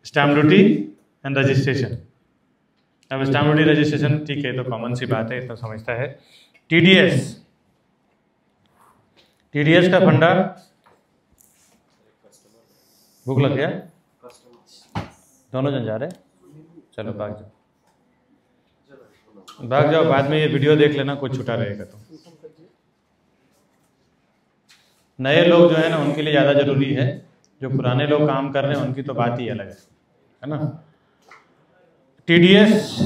Stamp duty and registration. अब stamp duty registration ठीक है, तो कॉमन सी बात है, इतना समझता है। टीडीएस, टीडीएस का फंडा, भूख लग गया, दोनों जन जा रहे, चलो भाग जाओ, भाग जाओ, बाद में ये वीडियो देख लेना, कुछ छुटा रहेगा तो। नए लोग जो है ना उनके लिए ज़्यादा जरूरी है, जो पुराने लोग काम कर रहे हैं उनकी तो बात ही अलग है ना। टीडीएस,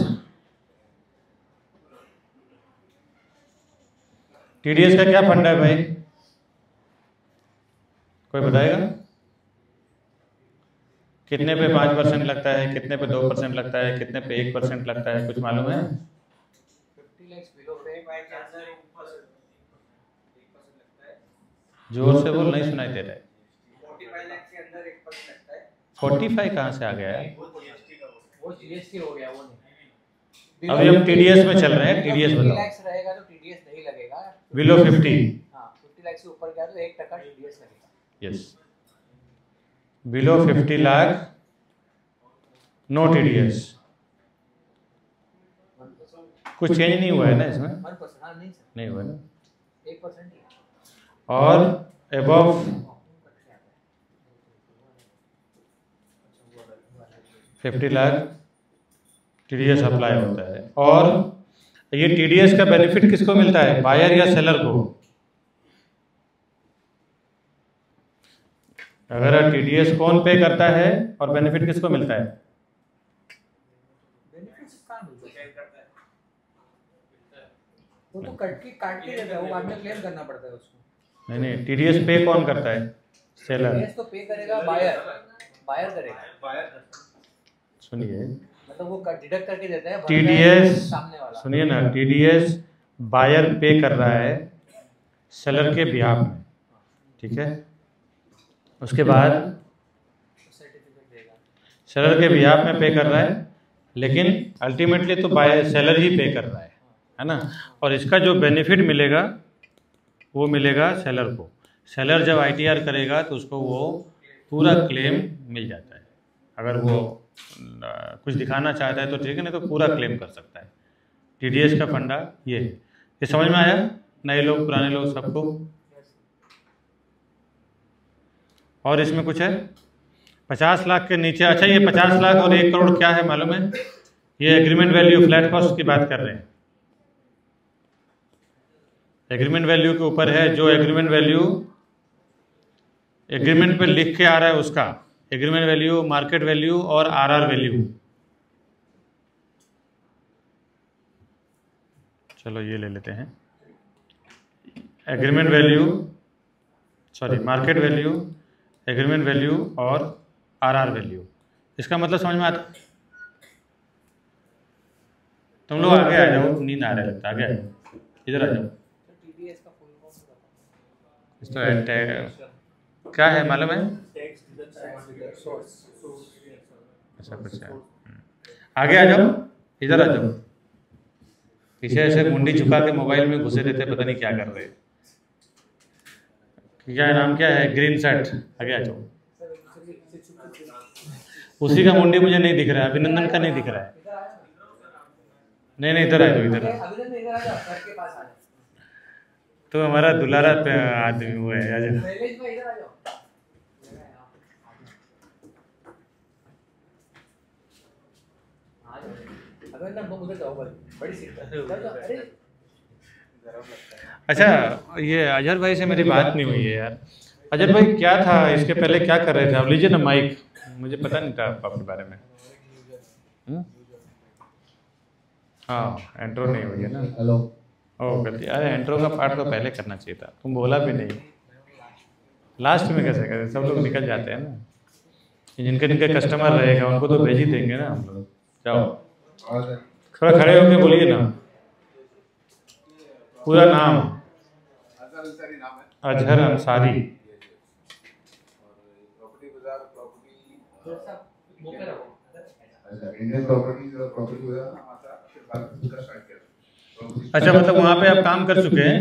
टीडीएस का क्या फंडा है भाई, कोई बताएगा? कितने पे 5% लगता है, कितने पे 2% लगता है, कितने पे 1% लगता है, कुछ मालूम है? 50 lakhs below 45 के अंदर 1% लगता है। जोर से बोल, नहीं सुनाई दे रहा है। 45 लाख के अंदर 1% लगता है। 45 कहाँ से आ गया है? वो जीएसटी हो गया, वो नहीं। अभी हम टीडीएस में चल रहे हैं, टीडीएस बताओ। 50 लाख रहेगा तो टीडीएस नहीं लगेगा। बिलो 50, हाँ 50 लाख से ऊपर गया तो 1% टीडीएस लगेगा। Yes, below 50 lakh no TDS. कुछ चेंज नहीं हुआ है ना इसमें? 1%, हाँ नहीं सर, नहीं हुआ ना। 1% ही। और एबव 50 लाख टीडीएस अप्लाई होता है। और ये टीडीएस का बेनिफिट किसको मिलता है, बायर या सेलर को? अगर टीडीएस कौन पे करता है और बेनिफिट किसको मिलता है? बेनिफिट्स कहाँ मिलता है? वो तो काट के देता है, वो बाद में क्लेम करना पड़ता है उसको। नहीं, टीडीएस पे कौन करता है? सेलर। टीडीएस तो पे करेगा बायर, बायर करेगा। सुनिए, मतलब वो डिडक्ट करके देता है टीडीएस, सामने वाला। सुनिए ना, टीडीएस बायर पे कर रहा है सेलर के बिहाफ में, ठीक है। उसके बाद सर्टिफिकेट देगा, सेलर के बिहाफ में पे कर रहा है, लेकिन अल्टीमेटली तो बायर सेलर ही पे कर रहा है ना। और इसका जो बेनिफिट मिलेगा वो मिलेगा सेलर को। सेलर जब आईटीआर करेगा तो उसको वो पूरा क्लेम मिल जाता है। अगर वो कुछ दिखाना चाहता है तो ठीक है, नहीं तो पूरा क्लेम कर सकता है। टीडीएस का फंडा ये है। ये समझ में आया? नए लोग, पुराने लोग, सबको? और इसमें कुछ है 50 लाख के नीचे। अच्छा, ये 50 लाख और 1 करोड़ क्या है मालूम है? ये एग्रीमेंट वैल्यू, फ्लैट कॉस्ट की बात कर रहे हैं। एग्रीमेंट वैल्यू के ऊपर है, जो एग्रीमेंट वैल्यू एग्रीमेंट पे लिख के आ रहा है उसका एग्रीमेंट वैल्यू, मार्केट वैल्यू और आरआर वैल्यू। चलो ये ले लेते हैं, agreement value, sorry market value, agreement value और आरआर वैल्यू। इसका मतलब समझ में आता? तुम लोग आगे आ जाओ, नींद आ रहा लगता है, आगे आ जाओ, इधर आ जाओ। टीडीएस का फुल फॉर्म तो क्या है मालूम है? अच्छा कुछ है, आगे आ जाओ, इधर आ जाओ। पीछे ऐसे मुंडी झुका के मोबाइल में घुसे रहते, पता नहीं क्या कर रहे हैं। क्या नाम क्या है? ग्रीन शर्ट, आगे आ जाओ। उसी का मुंडी मुझे नहीं दिख रहा है, अभिनंदन का नहीं दिख रहा है। नहीं इधर आ जाओ, इधर तो हमारा दुलारा आदमी वो है, आ जाओ। अच्छा, ये अजहर भाई से मेरी बात नहीं हुई है यार। अजहर भाई क्या था इसके पहले, क्या कर रहे थे आप? लीजिए ना माइक, मुझे पता नहीं था आपके बारे में। हाँ, एंट्रो नहीं हुई है ना। हेलो। ओह गलती, अरे एंट्रो का पार्ट तो पहले करना चाहिए था, तुम बोला भी नहीं। लास्ट में कैसे करें, सब लोग निकल जाते हैं ना। जिनके जिनके कस्टमर रहेगा उनको तो भेज ही देंगे ना हम लोग। जाओ, थोड़ा खड़े होके बोलिए ना पूरा नाम। अजहर अंसारी। अच्छा, मतलब वहाँ पे आप काम कर चुके हैं।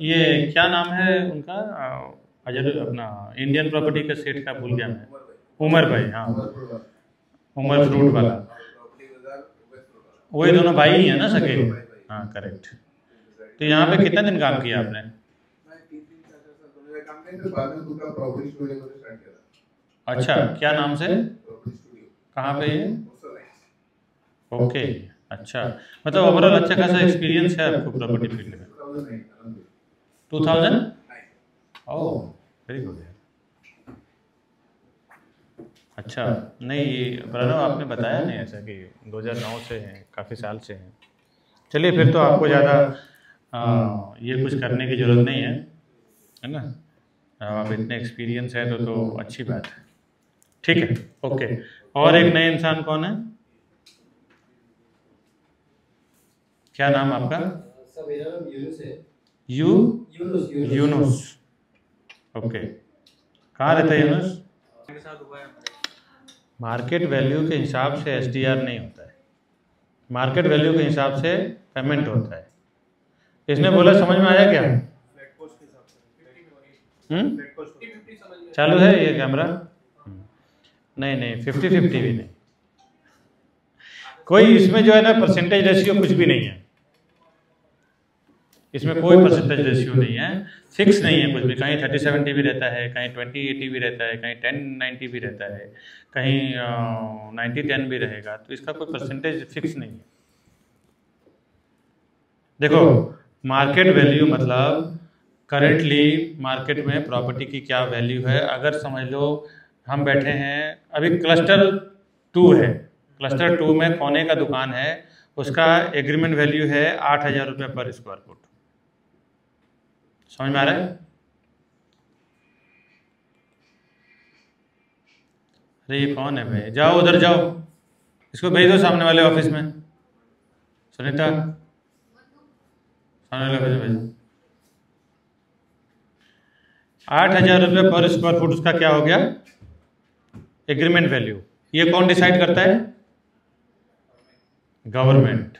ये क्या नाम है उनका? अजहर, अपना इंडियन प्रॉपर्टी का सेठ का भूल गया मैं। उमर भाई, हाँ। उमर फ्रूट वाला, वही दोनों भाई ही है ना सके? हाँ करेक्ट। तो यहाँ पे कितना दिन काम किया आपने? अच्छा, क्या नाम से? कहाँ पे ये? ओके, अच्छा, मतलब ओवरऑल अच्छा खासा एक्सपीरियंस है आपको प्रॉपर्टी फील्ड में। 2000? Oh very good. अच्छा, नहीं ये प्रणव आपने बताया नहीं ऐसा कि 2009 से हैं, काफ़ी साल से हैं। चलिए फिर तो आपको ज़्यादा ये कुछ करने की ज़रूरत नहीं है ना? आप इतने एक्सपीरियंस है तो अच्छी बात है। ठीक है, ओके। और एक नए इंसान कौन है? क्या नाम आपका? यूनुस। ओके, कहाँ रहता है यूनुस? मार्केट वैल्यू के हिसाब से एसडीआर नहीं होता है, मार्केट वैल्यू के हिसाब से पेमेंट होता है। इसने बोला समझ में आया क्या? चालू है ये कैमरा? नहीं नहीं, 50-50 भी नहीं, कोई इसमें जो है ना परसेंटेज रेशियो कुछ भी नहीं है, इसमें कोई परसेंटेज रेशियो नहीं है, फिक्स नहीं है कुछ भी। कहीं 30-70 भी रहता है, कहीं 20-80 भी रहता है, कहीं 10-90 भी रहता है, कहीं 90-10 भी रहेगा, तो इसका कोई परसेंटेज फिक्स नहीं है। देखो, मार्केट वैल्यू मतलब करेंटली मार्केट में प्रॉपर्टी की क्या वैल्यू है। अगर समझ लो हम बैठे हैं, अभी क्लस्टर 2 है, क्लस्टर 2 में कोने का दुकान है, उसका एग्रीमेंट वैल्यू है 8,000 रुपये पर स्क्वायर फुट। समझ में आ रहा है? अरे ये कौन है भाई? जाओ उधर जाओ, इसको भेज दो सामने वाले ऑफिस में। सुनीता, सामने वाले ऑफिस में भेजो। 8,000 रुपये पर स्क्वायर फुट उसका क्या हो गया? Agreement value. ये कौन डिसाइड करता है? गवर्नमेंट।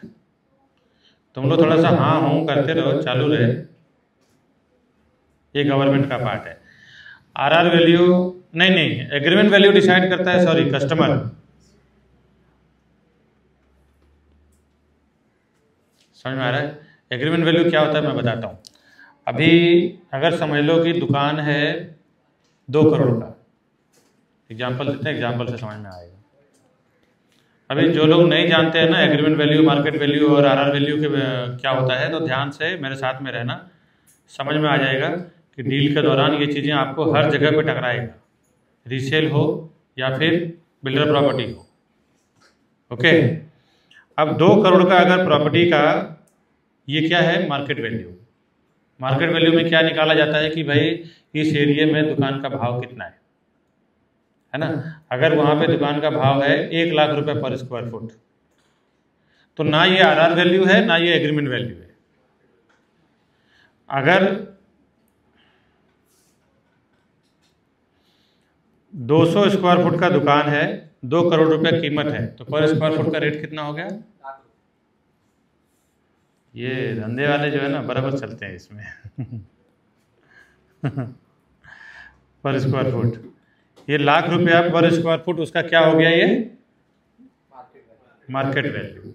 तुम लोग थोड़ा सा हाँ हूँ करते रहो, चालू रहे, ये गवर्नमेंट का पार्ट है। आरआर वैल्यू नहीं, एग्रीमेंट वैल्यू डिसाइड करता है, सॉरी, कस्टमर। समझ में आ रहा है? एग्रीमेंट वैल्यू क्या होता है मैं बताता हूँ। अभी अगर समझ लो कि दुकान है 2 करोड़ का, एग्जाम्पल देते हैं, एग्जाम्पल से समझ में आएगा। अभी जो लोग नहीं जानते हैं ना एग्रीमेंट वैल्यू, मार्केट वैल्यू और आरआर वैल्यू के क्या होता है, तो ध्यान से मेरे साथ में रहना, समझ में आ जाएगा कि डील के दौरान ये चीज़ें आपको हर जगह पे टकराएगा, रीसेल हो या फिर बिल्डर प्रॉपर्टी हो। ओके, अब 2 करोड़ का अगर प्रॉपर्टी का, ये क्या है? Market value. मार्केट वैल्यू में क्या निकाला जाता है कि भाई इस एरिया में दुकान का भाव कितना है ना? अगर वहाँ पे दुकान का भाव है 1 लाख रुपए पर स्क्वायर फुट, तो ना ये आरआर वैल्यू है ना ये एग्रीमेंट वैल्यू है। अगर 200 स्क्वायर फुट का दुकान है, 2 करोड़ रुपए कीमत है, तो पर स्क्वायर फुट का रेट कितना हो गया? ये धंधे वाले जो है ना बराबर चलते हैं इसमें पर स्क्वायर फुट, ये लाख रुपया पर स्क्वायर फुट, उसका क्या हो गया? ये मार्केट वैल्यू।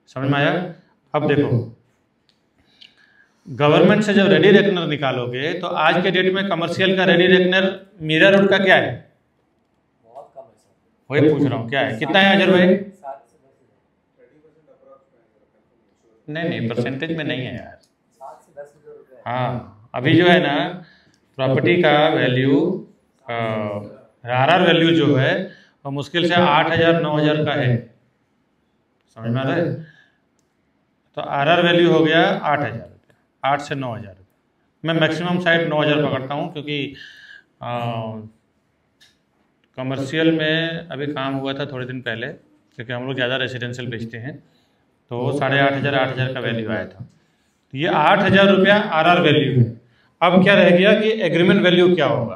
समझ में आया? अब देखो, गवर्नमेंट से जब रेडी रेकनर निकालोगे तो आज के डेट में कमर्शियल का रेडी रेकनर मीरा रोड का क्या है? बहुत कम है सर। वही पूछ रहा हूँ, क्या है, कितना है अजर भाई? नहीं, परसेंटेज में नहीं है यार। 7 से 10 रुपये। हाँ, अभी जो है ना प्रॉपर्टी का वैल्यू, आरआर वैल्यू जो है वो मुश्किल से 8,000-9,000 का है। समझ में आ रहा है? तो आरआर वैल्यू हो गया 8,000 रुपये, 8 से 9,000 रुपये। मैं मैक्सिमम साइड 9,000 पकड़ता हूँ, क्योंकि कमर्शियल में अभी काम हुआ था थोड़े दिन पहले, क्योंकि हम लोग ज़्यादा रेसिडेंशियल बेचते हैं, तो 8,500 का वैल्यू आया था। तो ये 8,000 रुपया आरआर वैल्यू है। अब क्या रह गया कि एग्रीमेंट वैल्यू क्या होगा?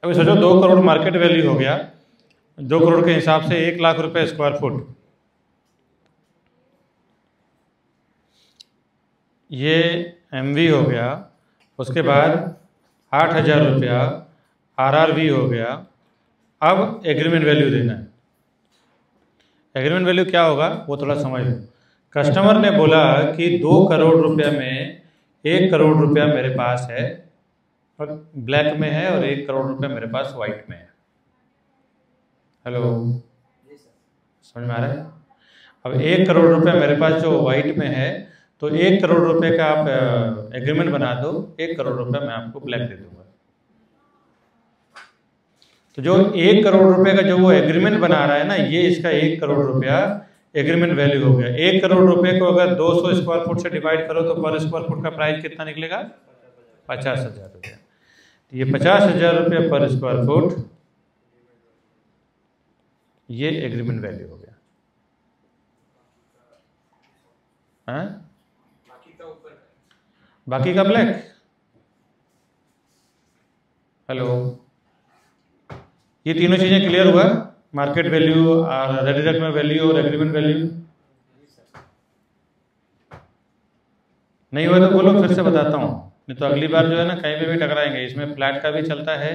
अभी सोचो 2 करोड़ मार्केट वैल्यू हो गया, 2 करोड़ के हिसाब से 1 लाख रुपए स्क्वायर फुट, ये एमवी हो गया। उसके बाद 8,000 रुपया RRV हो गया। अब एग्रीमेंट वैल्यू देना है। एग्रीमेंट वैल्यू क्या होगा वो थोड़ा समझ लो। कस्टमर ने बोला कि 2 करोड़ रुपया में 1 करोड़ रुपया मेरे पास है और ब्लैक में है, और 1 करोड़ रुपया मेरे पास वाइट में है। हेलो, समझ में आ रहा है? अब 1 करोड़ रुपया मेरे पास जो वाइट में है, तो 1 करोड़ रुपए का आप एग्रीमेंट बना दो, 1 करोड़ रुपया मैं आपको ब्लैक दे दूंगा। तो जो 1 करोड़ रुपए का जो वो एग्रीमेंट बना रहा है ना, ये इसका 1 करोड़ रुपया एग्रीमेंट वैल्यू हो गया। 1 करोड़ रुपए को अगर 200 स्क्वायर फुट से डिवाइड करो तो पर स्क्वायर फुट का प्राइस कितना निकलेगा? 50,000 रुपया। तो ये 50,000 रुपया पर स्क्वायर फुट, ये एग्रीमेंट वैल्यू हो गया। हाँ, बाकी का ब्लैक। हेलो, ये तीनों चीजें क्लियर हुआ? मार्केट वैल्यू और रेडी रेकमेंड वैल्यू और एग्रीमेंट वैल्यू। नहीं हुआ तो बोलो, फिर से बताता हूँ, नहीं तो अगली बार जो है ना कहीं पे भी टकराएंगे। इसमें फ्लैट का भी चलता है,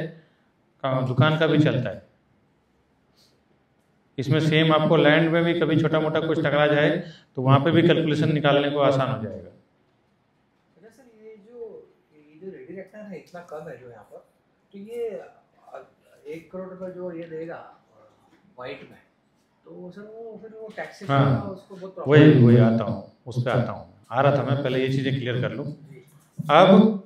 दुकान का भी चलता है। इसमें सेम आपको लैंड में भी कभी छोटा मोटा कुछ टकरा जाए तो वहाँ पे भी कैलकुलेशन निकालने को आसान हो जाएगा। सर ये जो रेडी रेकमेंड है इतना कम है जो यहाँ पर, तो ये 1 करोड़ रुपए जो ये देगा वाइट में, तो सर वो फिर वो टैक्सेस हाँ, उसको बहुत वही आता हूँ, उस पर आता हूँ, आ रहा था मैं, पहले ये चीज़ें क्लियर कर लूँ। अब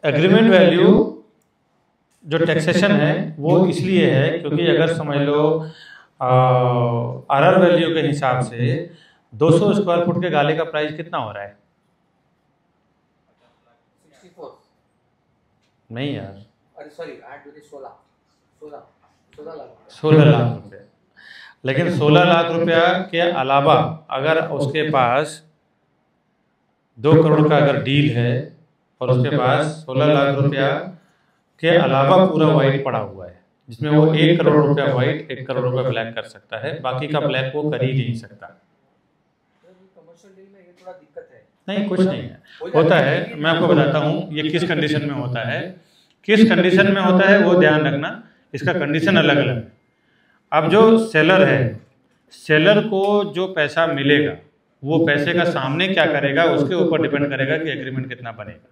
एग्रीमेंट वैल्यू जो टैक्सेशन है वो इसलिए है क्योंकि अगर समझ लो RR वैल्यू के हिसाब से 200 स्क्वायर फुट के गाले का प्राइस कितना हो रहा है? 64 नहीं यार, अरे सॉरी 8 लाख 16 लाख रुपए। लेकिन 16 लाख रुपया के अलावा अगर उसके पास 2 करोड़ का अगर डील है और उसके पास 16 लाख रुपया के अलावा पूरा वाइट पड़ा हुआ है, जिसमें वो 1 करोड़ रुपया वाइट 1 करोड़ रुपया ब्लैक कर सकता है, बाकी का ब्लैक वो कर ही नहीं सकता। कमर्शियल डील में ये थोड़ा दिक्कत है। नहीं, कुछ नहीं है, होता है। मैं आपको बताता हूँ ये किस कंडीशन में होता है, किस कंडीशन में होता है वो ध्यान रखना, इसका कंडीशन अलग अलग है। अब जो सेलर है, सेलर को जो पैसा मिलेगा वो पैसे का सामने क्या करेगा उसके ऊपर डिपेंड करेगा कि एग्रीमेंट कितना बनेगा।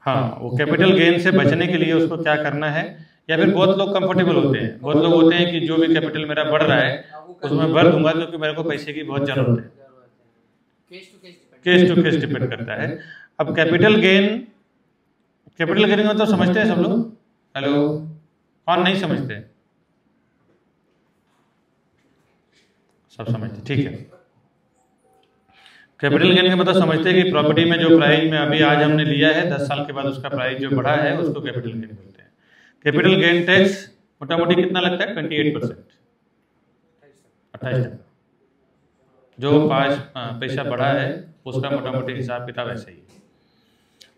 हाँ, वो कैपिटल गेन से बचने के लिए उसको क्या करना है, या फिर बहुत लोग कंफर्टेबल होते हैं, बहुत लोग होते हैं कि जो भी कैपिटल मेरा बढ़ रहा है उसमें भर दूंगा क्योंकि मेरे को पैसे की बहुत जरूरत है। केस टू केस डिपेंड करता है। अब कैपिटल गेन का मतलब समझते हैं सब लोग? हेलो, कौन नहीं समझते? सब समझते, ठीक है। कैपिटल गेन का मतलब समझते हैं कि प्रॉपर्टी में जो प्राइस में अभी आज हमने लिया है 10 साल के बाद उसका प्राइस जो बढ़ा है उसको कैपिटल गेन बोलते हैं। कैपिटल गेन टैक्स मोटा मोटी कितना लगता है? 28%, 28%। जो 5 पैसा बढ़ा है उसका मोटा मोटी हिसाब किताब ऐसा ही है।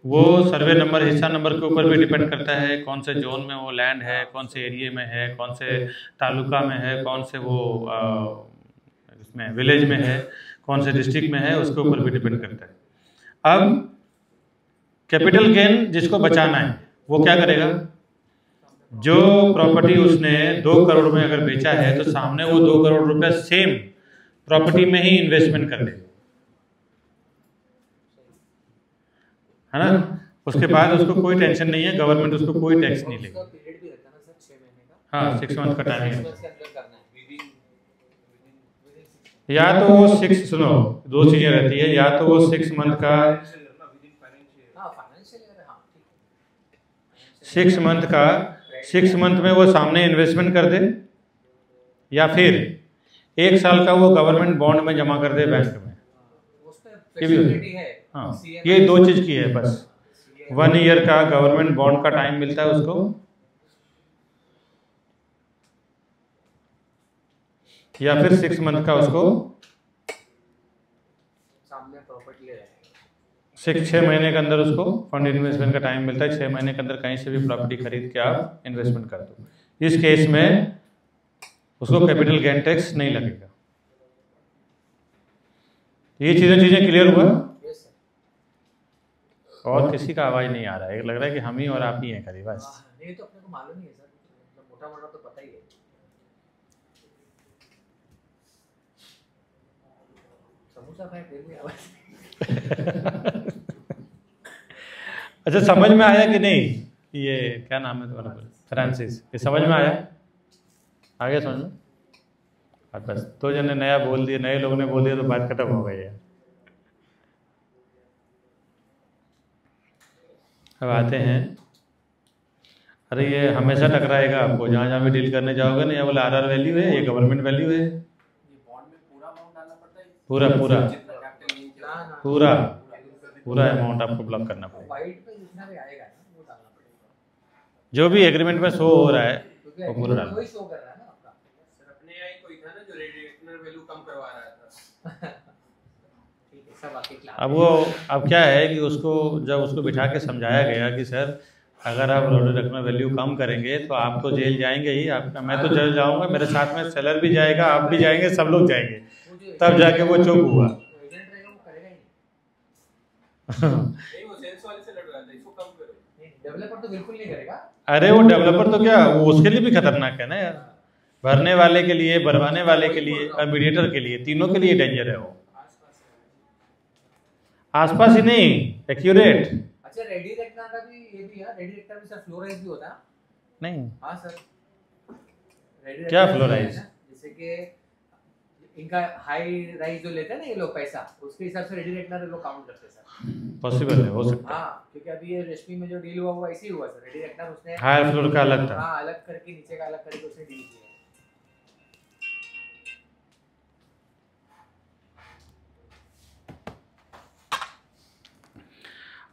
वो सर्वे नंबर, हिस्सा नंबर के ऊपर भी डिपेंड करता है, कौन से जोन में वो लैंड है, कौन से एरिया में है, कौन से तालुका में है, कौन से वो इसमें विलेज में है, कौन से डिस्ट्रिक्ट में है, उसके ऊपर भी डिपेंड करता है। अब कैपिटल गेन जिसको बचाना है वो क्या करेगा? जो प्रॉपर्टी उसने 2 करोड़ में अगर बेचा है तो सामने वो 2 करोड़ रुपया सेम प्रॉपर्टी में ही इन्वेस्टमेंट कर दे, है ना? उसके बाद उसको कोई टेंशन नहीं है, गवर्नमेंट उसको कोई टैक्स नहीं लेगी। हाँ, 6 मंथ का टाइम है। या तो वो 6, सुनो, 2 चीजें रहती है, या तो वो 6 मंथ का 6 मंथ में वो सामने इन्वेस्टमेंट कर दे, या फिर 1 साल का वो गवर्नमेंट बॉन्ड में जमा कर दे बैंक में। ये भी है। हाँ, ये 2 चीज की है बस। 1 ईयर का गवर्नमेंट बॉन्ड का टाइम मिलता है उसको, या फिर 6 मंथ का उसको सामने प्रॉपर्टी ले 6 महीने के अंदर उसको फंड इन्वेस्टमेंट का टाइम मिलता है। 6 महीने के अंदर कहीं से भी प्रॉपर्टी खरीद के आप इन्वेस्टमेंट कर दो। इस केस में उसको कैपिटल गेन टैक्स नहीं लगेगा। ये चीजें क्लियर हुआ? और किसी का आवाज़ नहीं आ रहा है, लग रहा है कि हम ही और आप ही हैं खाली बस। नहीं तो अपने को मालूम नहीं है सर, मतलब मोटा मोटा तो पता ही है। समोसा खाए फिर भी आवाज़ अच्छा, समझ में आया कि नहीं? ये क्या नाम है तुम्हारा? फ्रांसिस। ये समझ में आया? आ गया समझ में? बस 2 जने नया बोल दिए, नए लोग ने बोल दिया तो बात खत्म हो गई है। अब आते हैं, अरे ये हमेशा टकराएगा आपको, जहाँ जहाँ भी डील करने जाओगे ना, ये बोला आरआर वैल्यू है, ये गवर्नमेंट वैल्यू है। पूरा पूरा पूरा पूरा अमाउंट आपको ब्लॉक करना पड़ेगा। वाइट पे जितना भी आएगा ना वो डालना पड़ेगा, जो भी एग्रीमेंट में शो हो रहा है वो पूरा डालना। वही शो कर रहा है ना आपका। सर अपने यहाँ ही कोई था ना जो रेडिएटर वैल्यू कम करवा रहा था। ठीक है, सब आपके क्लास। अब क्या है कि उसको जब उसको बिठा के समझाया गया कि सर अगर आप रेडिएटर वैल्यू कम करेंगे तो आप तो जेल जाएंगे ही, आपका मैं तो जेल जाऊंगा, मेरे साथ में सेलर भी जाएगा, आप भी जाएंगे, सब लोग जाएंगे। तब जाके वो चुप हुआ। नहीं वो सेल्स वाले से लड़ रहा था, इसको कम करो। नहीं, डेवलपर तो बिल्कुल नहीं करेगा। अरे वो डेवलपर तो क्या, वो उसके लिए भी खतरनाक है ना यार, भरने वाले के लिए, भरवाने वाले के लिए और मीडिएटर के लिए, तीनों के लिए डेंजर है वो। आसपास ही नहीं, एक्यूरेट। अच्छा, रेडी रेक्टा का भी ये भी है, रेडी रेक्टा भी सर फ्लोराइज भी होता है? नहीं। हाँ सर, रेडी क्या रेक्टा फ्लोराइज? जैसे कि इनका हाई राइज जो लेते हैं ना ये लोग पैसा, उसके हिसाब से रेडी रेक्टा लोग काउंट करते हैं सर। पॉसिबल है, हो सकता है। हाँ, क्योंकि अभी ये रेशमी में जो डील हुआ वो ऐसे ही हुआ सर, रेडी रेक्टा उसने हायर फ्लोर का अलग था। हाँ, अलग करके नीचे का अलग करके उसने डील किया।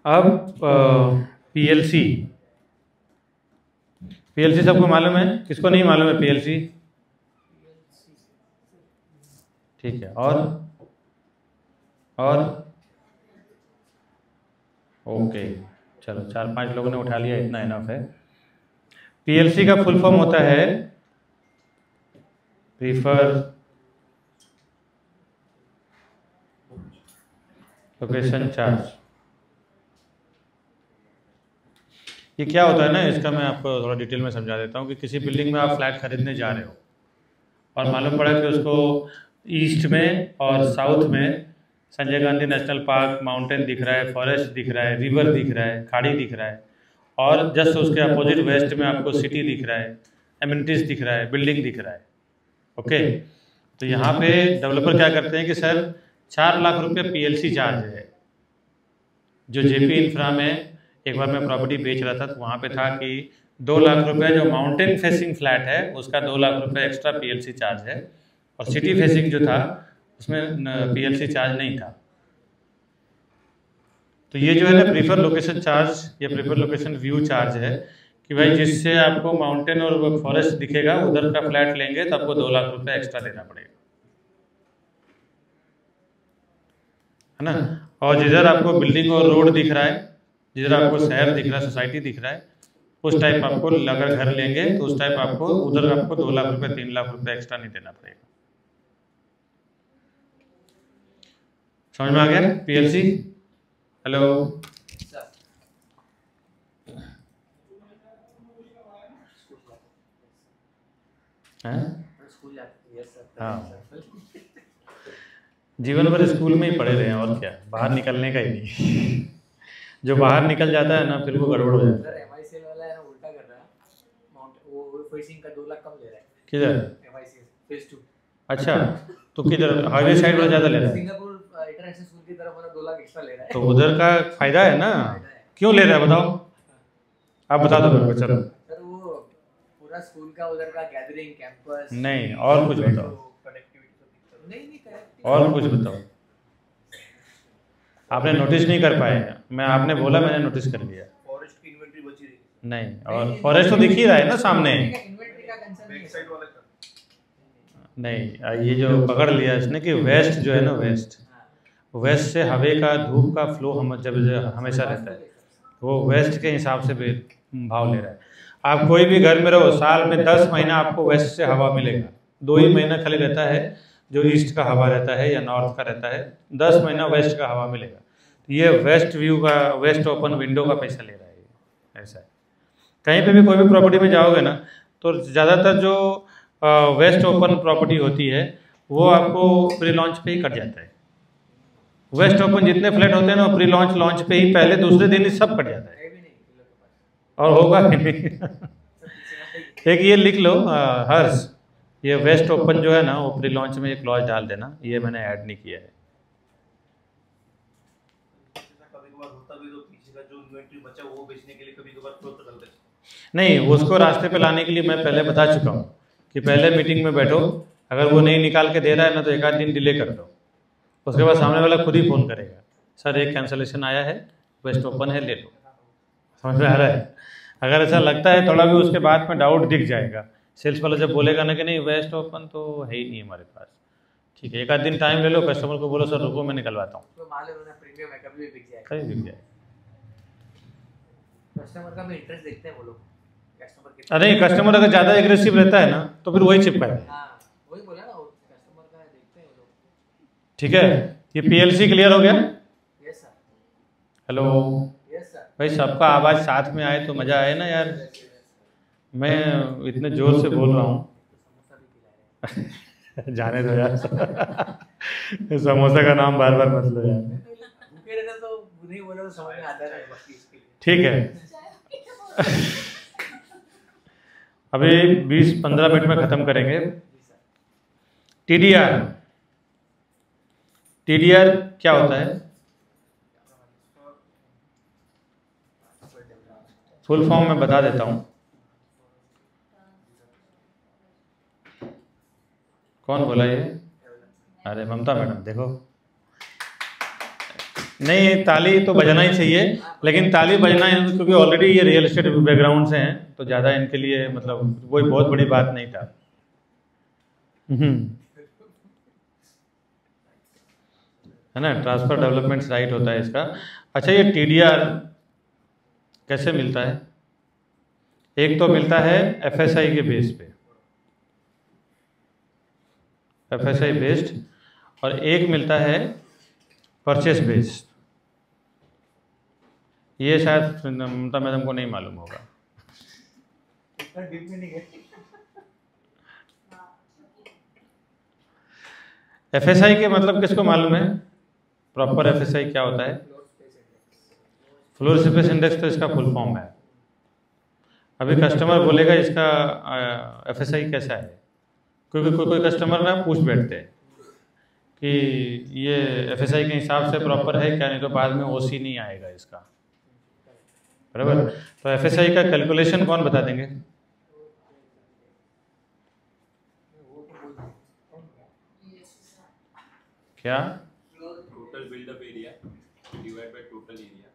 अब पीएलसी, पीएलसी सबको मालूम है? किसको नहीं मालूम है पीएलसी? ठीक है, और ओके, चलो 4-5 लोगों ने उठा लिया, इतना इनफ है। पीएलसी का फुल फॉर्म होता है प्रीफर लोकेशन चार्ज। ये क्या होता है ना, इसका मैं आपको थोड़ा डिटेल में समझा देता हूँ कि किसी बिल्डिंग में आप फ्लैट खरीदने जा रहे हो और मालूम पड़ा कि उसको ईस्ट में और साउथ में Sanjay Gandhi national park, mountain दिख रहा है, फॉरेस्ट दिख रहा है, रिवर दिख रहा है, खाड़ी दिख रहा है, और जस्ट उसके अपोजिट वेस्ट में आपको सिटी दिख रहा है, एमिनिटीज दिख रहा है, बिल्डिंग दिख रहा है। ओके, तो यहाँ पे डेवलपर क्या करते हैं कि सर 4 लाख रुपये पीएलसी चार्ज है। जो जेपी इंफ्रा में एक बार मैं प्रॉपर्टी बेच रहा था तो वहाँ पे था कि 2 लाख रुपए जो माउंटेन फेसिंग फ्लैट है उसका 2 लाख रुपए एक्स्ट्रा पीएलसी चार्ज है, और सिटी फेसिंग जो था उसमें पीएलसी चार्ज नहीं था। तो ये जो है ना प्रीफर लोकेशन चार्ज या प्रीफर लोकेशन व्यू चार्ज है कि भाई जिससे आपको माउंटेन और फॉरेस्ट दिखेगा उधर का फ्लैट लेंगे तो आपको 2 लाख रुपए एक्स्ट्रा देना पड़ेगा, है ना। और जिधर आपको बिल्डिंग और रोड दिख रहा है, जिधर आपको शहर दिख रहा है, सोसाइटी दिख रहा है, उस टाइप आपको अगर घर लेंगे तो उस टाइप आपको उधर आपको 2 लाख रुपए 3 लाख रुपए एक्स्ट्रा नहीं देना पड़ेगा। समझ में आ गया पीएलसी? हेलो, हाँ, जीवन भर स्कूल में ही पढ़े रहे हैं और क्या, बाहर निकलने का ही नहीं। जो बाहर निकल जाता है ना फिर वो गड़बड़ हो जाता है। एमआईसीएल वाला है ना उल्टा कर रहा है, माउंट वो फेसिंग का 2 लाख कम ले रहा है। किधर? एमआईसीएल फेज 2। अच्छा, तो किधर हाईवे साइड में ज़्यादा ले रहा है? सिंगापुर इंटरनेशनल स्कूल की तरफ 2 लाख एक्स्ट्रा ले रहा है। तो उधर का फायदा है ना, क्यों ले रहा है बताओ, आप बता दो मेरे को। चलो सर, वो पूरा स्कूल का उधर का गैदरिंग कैंपस नहीं, और कुछ बताओ, नहीं और कुछ बताओ। आपने नोटिस नहीं कर पाए, मैं आपने बोला मैंने नोटिस कर लिया। फॉरेस्ट की इन्वेंटरी बची रही नहीं, और फॉरेस्ट तो दिख ही रहा है ना सामने। इन्वेंटरी का कंसर्न बैक साइड वाला का नहीं, ये जो पकड़ लिया इसने कि वेस्ट जो है ना, वेस्ट से हवा का, धूप का फ्लो हम जब हमेशा रहता है, वो वेस्ट के हिसाब से भी भाव ले रहा है। आप कोई भी घर में रहो, साल में 10 महीना आपको वेस्ट से हवा मिलेगा, 2 ही महीना खाली रहता है जो ईस्ट का हवा रहता है या नॉर्थ का रहता है, 10 महीना वेस्ट का हवा मिलेगा। ये वेस्ट व्यू का, वेस्ट ओपन विंडो का पैसा ले रहा है ये, ऐसा है। कहीं पे भी कोई भी प्रॉपर्टी में जाओगे ना तो ज़्यादातर जो वेस्ट ओपन प्रॉपर्टी होती है वो आपको प्री लॉन्च पे ही कट जाता है। वेस्ट ओपन जितने फ्लैट होते हैं ना प्री लॉन्च लॉन्च पे ही पहले दूसरे दिन ही सब कट जाता है और होगा भी नहीं। एक ये लिख लो हर्ष, ये वेस्ट ओपन जो है ना वो प्री लॉन्च में एक क्लॉज डाल देना, ये मैंने ऐड नहीं किया है। नहीं, उसको रास्ते पे लाने के लिए मैं पहले बता चुका हूँ कि पहले मीटिंग में बैठो, अगर वो नहीं निकाल के दे रहा है ना तो एक आध दिन डिले कर दो, उसके बाद सामने वाला खुद ही फ़ोन करेगा, सर एक कैंसलेशन आया है, वेस्ट ओपन है, ले लो। समझ में आ रहा है? अगर ऐसा लगता है थोड़ा भी उसके बाद में डाउट दिख जाएगा, सेल्स वाला जब बोलेगा ना कि नहीं वेस्ट ओपन तो है ही नहीं हमारे पास, ठीक है एक आध दिन टाइम ले लो, कस्टमर को बोलो सर रुको मैं निकलवाता हूँ, तो मान लो ना प्रीमियम है कभी भी बिक जाएगा, कहीं बिक जाए। कस्टमर का भी इंटरेस्ट देखते हैं वो लोग, कस्टमर के अरे कस्टमर अगर ज़्यादा एग्रेसिव रहता है ना तो फिर वही चिपकाए। हाँ वही बोला ना, कस्टमर का देखते हैं वो लोग। ठीक है, ये पीएलसी क्लियर हो गया? Yes sir. Hello yes sir. भाई, सबका आवाज़ साथ में आए तो मज़ा आए ना यार, मैं इतने ज़ोर से बोल रहा हूँ। जाने दो यार समोसा का नाम बार बार मत लो यार। भूखे रहते तो नहीं बोला तो समझ में आता है बाकी इसके लिए। ठीक है अभी 20-15 मिनट में ख़त्म करेंगे। टीडीआर, टीडीआर क्या होता है? फुल फॉर्म में बता देता हूँ। कौन बोला ये? अरे ममता मैडम, देखो नहीं ताली तो बजना ही चाहिए, लेकिन ताली बजना है क्योंकि ऑलरेडी ये रियल एस्टेट बैकग्राउंड से हैं तो ज़्यादा इनके लिए मतलब कोई बहुत बड़ी बात नहीं था। है ना, ट्रांसफर डेवलपमेंट राइट होता है इसका। अच्छा, ये टीडीआर कैसे मिलता है? एक तो मिलता है एफएसआई के बेस पे, एफएसआई बेस्ड, और एक मिलता है परचेस बेस्ड। ये शायद ममता मैडम को नहीं मालूम होगा। एफएसआई के मतलब किसको मालूम है? प्रॉपर एफएसआई क्या होता है? फ्लोर स्पेस इंडेक्स तो इसका फुल फॉर्म है। अभी कस्टमर बोलेगा इसका एफएसआई कैसा है, क्योंकि कोई कस्टमर ना पूछ बैठते हैं कि ये एफएसआई के हिसाब से प्रॉपर है क्या, नहीं तो बाद में ओसी नहीं आएगा इसका, बराबर। तो एफएसआई का कैलकुलेशन कौन बता देंगे? क्या? Total buildup area divide by total area,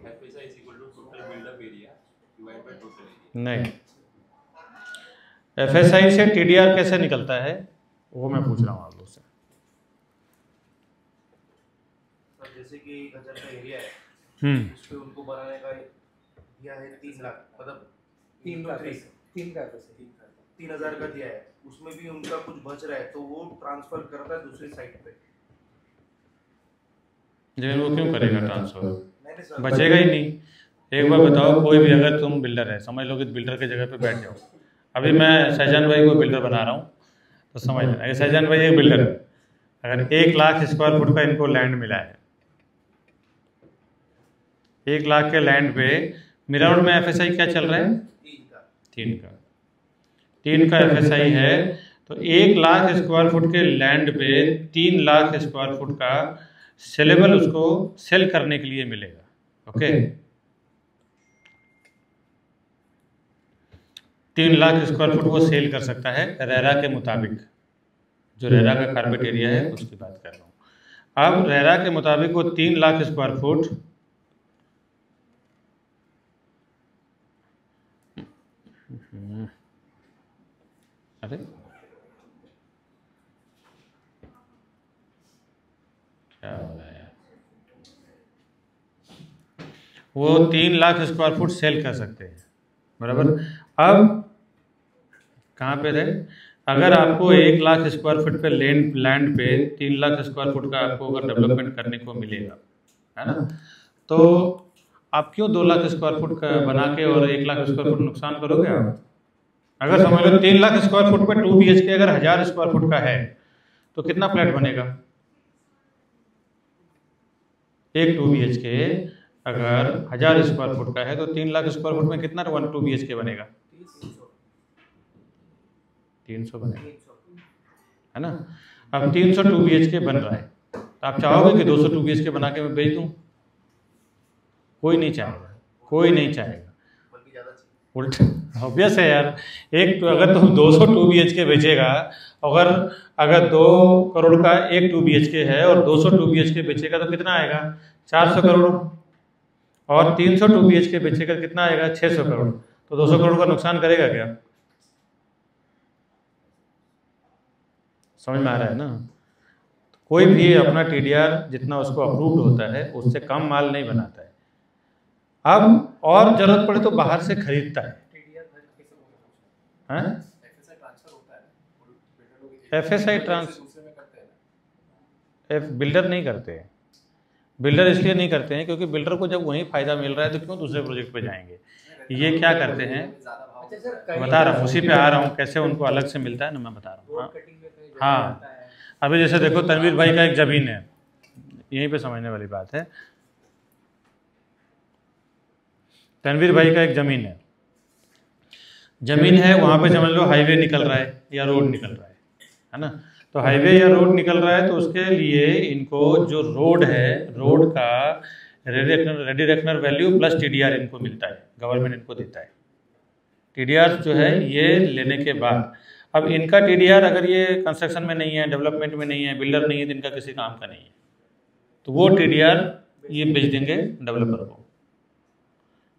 FSI is equal to total buildup area divide by total area. नहीं, एफएसआई से टीडीआर कैसे निकलता है वो मैं पूछ रहा हूँ आप लोग से। जैसे कि 1000 का एरिया है, उस पे उनको बनाने का दिया है 3 लाख, मतलब 3 का पैसे, 3000 का दिया है, उसमें भी उनका कुछ बच रहा है तो वो ट्रांसफर करता है दूसरी साइट पे। लेकिन वो क्यों करेगा ट्रांसफर? नहीं सर, बचेगा ही नहीं। एक बार बताओ, कोई भी अगर तुम बिल्डर है, समझ लो कि बिल्डर की जगह पे बैठ जाओ। अभी मैं सहजान भाई को बिल्डर बना रहा हूँ तो समझ लेना कि सहजान भाई एक बिल्डर है। अगर 1 लाख स्क्वायर फुट का इनको लैंड मिला है, 1 लाख के लैंड पे मिराउड में एफएसआई क्या चल रहा है? 3 का एफएसआई है, तो 1 लाख स्क्वायर फुट के लैंड पे 3 लाख स्क्वायर फुट का सेलेबल उसको सेल करने के लिए मिलेगा। ओके, 3 लाख स्क्वायर फुट वो सेल कर सकता है रेरा के मुताबिक, जो रेरा का कारपेट एरिया है उसकी बात कर रहा हूँ। अब रेरा के मुताबिक वो 3 लाख स्क्वायर फुट अरे क्या हो रहा है यार, वो 3 लाख स्क्वायर फुट सेल कर सकते हैं, बराबर। अब कहाँ पे थे? अगर आपको 1 लाख स्क्वायर फुट पे लैंड पे 3 लाख स्क्वायर फुट का आपको अगर डेवलपमेंट करने को मिलेगा, है ना, तो आप क्यों 2 लाख स्क्वायर फुट का बना के और 1 लाख स्क्वायर फुट नुकसान करोगे आप? अगर समझ लो 3 लाख स्क्वायर फुट पे 2 BHK अगर 1000 स्क्वायर फुट का है तो कितना फ्लैट बनेगा? एक 2 BHK अगर 1000 स्क्वायर फुट का है तो 3 लाख स्क्वायर फुट में कितना 2 BHK बनेगा? 300 बनेगा, है ना। अब 300 2 BHK बन रहा है, तो आप चाहोगे कि 200 2 BHK बना के मैं बेच दूँ? कोई नहीं चाहेगा, कोई नहीं चाहेगा, उल्टा ऑब्वियस है यार। एक तो अगर तुम 200 2 BHK बेचेगा, अगर 2 करोड़ का एक 2 BHK है और 200 2 BHK बेचेगा तो कितना आएगा? 400 करोड़। और 300 2 BHK बेचेगा कितना आएगा? 600 करोड़। तो 200 करोड़ का नुकसान करेगा क्या? समझ में आ रहा है ना। कोई भी अपना TDR जितना उसको अप्रूव्ड होता है उससे कम माल नहीं बनाता है। अब और जरूरत पड़े तो बाहर से खरीदता है। FSI ट्रांसफर बिल्डर नहीं करते हैं। बिल्डर इसलिए नहीं करते हैं क्योंकि बिल्डर को जब वहीं फायदा मिल रहा है तो क्यों दूसरे प्रोजेक्ट पे जाएंगे। ये क्या करते हैं, बता रहा हूँ, उसी पे आ रहा हूँ, कैसे उनको अलग से मिलता है ना, मैं बता रहा हूँ। हाँ, अभी जैसे देखो तनवीर भाई का एक ज़मीन है, यहीं पे समझने वाली बात है। तनवीर भाई का एक ज़मीन है, वहाँ पे समझ लो हाईवे निकल रहा है या रोड निकल रहा है ना। तो हाईवे या रोड निकल रहा है तो उसके लिए इनको जो रोड है, रोड का ready reckoner value plus TDR इनको मिलता है, गवर्नमेंट इनको देता है। TDR जो है ये लेने के बाद अब इनका TDR अगर ये कंस्ट्रक्शन में नहीं है, डेवलपमेंट में नहीं है, बिल्डर नहीं है, तो इनका किसी काम का नहीं है, तो वो TDR ये बेच देंगे डेवलपर को।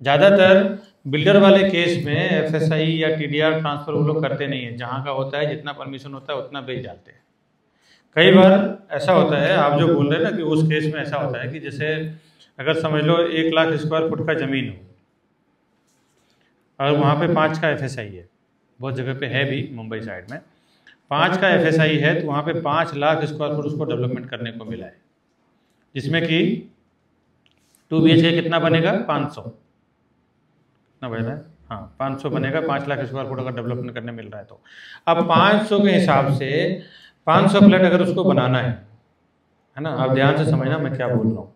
ज़्यादातर बिल्डर वाले केस में FSI या TDR ट्रांसफ़र वो लोग करते नहीं है। जहाँ का होता है, जितना परमिशन होता है उतना बेच डालते हैं। कई बार ऐसा होता है, आप जो बोल रहे हैं ना कि उस केस में ऐसा होता है कि जैसे अगर समझ लो 1 लाख स्क्वायर फुट का ज़मीन हो और वहाँ पे 5 का FSI है, बहुत जगह पे है भी, मुंबई साइड में 5 का FSI है, तो वहाँ पे 5 लाख स्क्वायर फुट उसको डेवलपमेंट करने को मिला है, जिसमें कि 2 BHK कितना बनेगा? 500 ना बना है, हाँ 500 बनेगा। 5 लाख स्क्वायर फुट अगर डेवलपमेंट करने मिल रहा है तो अब 500 के हिसाब से 500 फ्लैट अगर उसको बनाना है ना, आप ध्यान से समझना मैं क्या बोल रहा हूँ।